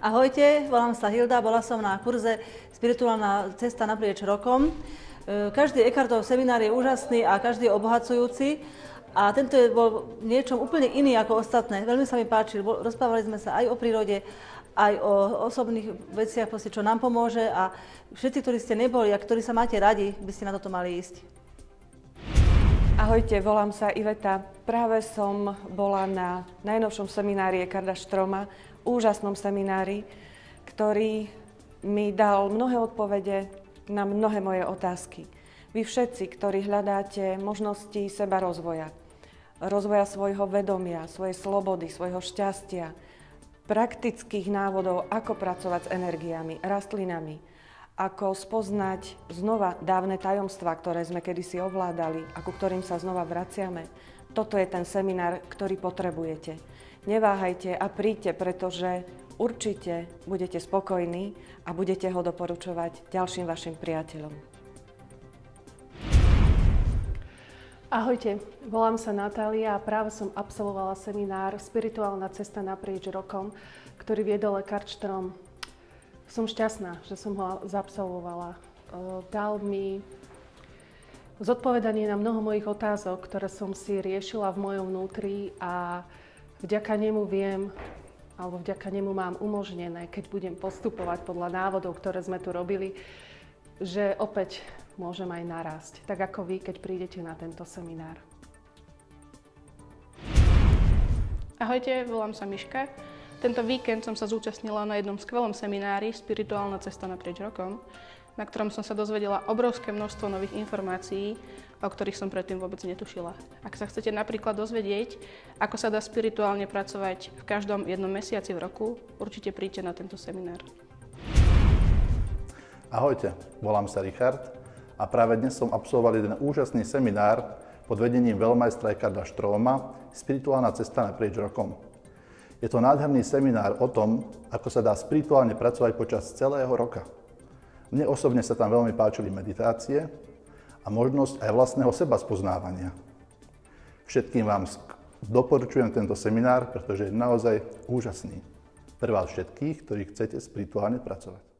Ahojte, volám sa Hilda, bola som na kurze Spirituálna cesta naprieč rokom. Každý Eckhartov seminár je úžasný a každý je obohacujúci. A tento bol niečom úplne iný ako ostatné. Veľmi sa mi páčil. Rozprávali sme sa aj o prírode, aj o osobných veciach, čo nám pomôže. A všetci, ktorí ste neboli a ktorí sa máte radi, by ste na toto mali ísť. Ahojte, volám sa Iveta. Práve som bola na najnovšom seminári Eckarta Stroma, úžasnom seminári, ktorý mi dal mnohé odpovede na mnohé moje otázky. Vy všetci, ktorí hľadáte možnosti seba rozvoja svojho vedomia, svojej slobody, svojho šťastia, praktických návodov, ako pracovať s energiami, rastlinami, ako spoznať znova dávne tajomstvá, ktoré sme kedysi ovládali a ku ktorým sa znova vraciame. Toto je ten seminár, ktorý potrebujete. Neváhajte a príďte, pretože určite budete spokojní a budete ho doporučovať ďalším vašim priateľom. Ahojte, volám sa Natália a práve som absolvovala seminár Spirituálna cesta naprieč rokom, ktorý viedol Eckhart Strom. Som šťastná, že som ho absolvovala. Dal mi zodpovedanie na mnoho mojich otázok, ktoré som si riešila v mojom vnútri a vďaka nemu viem, alebo vďaka nemu mám umožnené, keď budem postupovať podľa návodov, ktoré sme tu robili, že opäť môžem aj narásť, tak ako vy, keď prídete na tento seminár. Ahojte, volám sa Miška. Tento víkend som sa zúčastnila na jednom skvelom seminári Spirituálna cesta naprieč rokom, na ktorom som sa dozvedela obrovské množstvo nových informácií, o ktorých som predtým vôbec netušila. Ak sa chcete napríklad dozvedieť, ako sa dá spirituálne pracovať v každom jednom mesiaci v roku, určite príďte na tento seminár. Ahojte, volám sa Richard a práve dnes som absolvoval jeden úžasný seminár pod vedením veľmajstra Eckarta Stroma Spirituálna cesta naprieč rokom. Je to nádherný seminár o tom, ako sa dá spirituálne pracovať počas celého roka. Mne osobne sa tam veľmi páčili meditácie a možnosť aj vlastného seba spoznávania. Všetkým vám doporučujem tento seminár, pretože je naozaj úžasný. Pre vás všetkých, ktorí chcete spirituálne pracovať.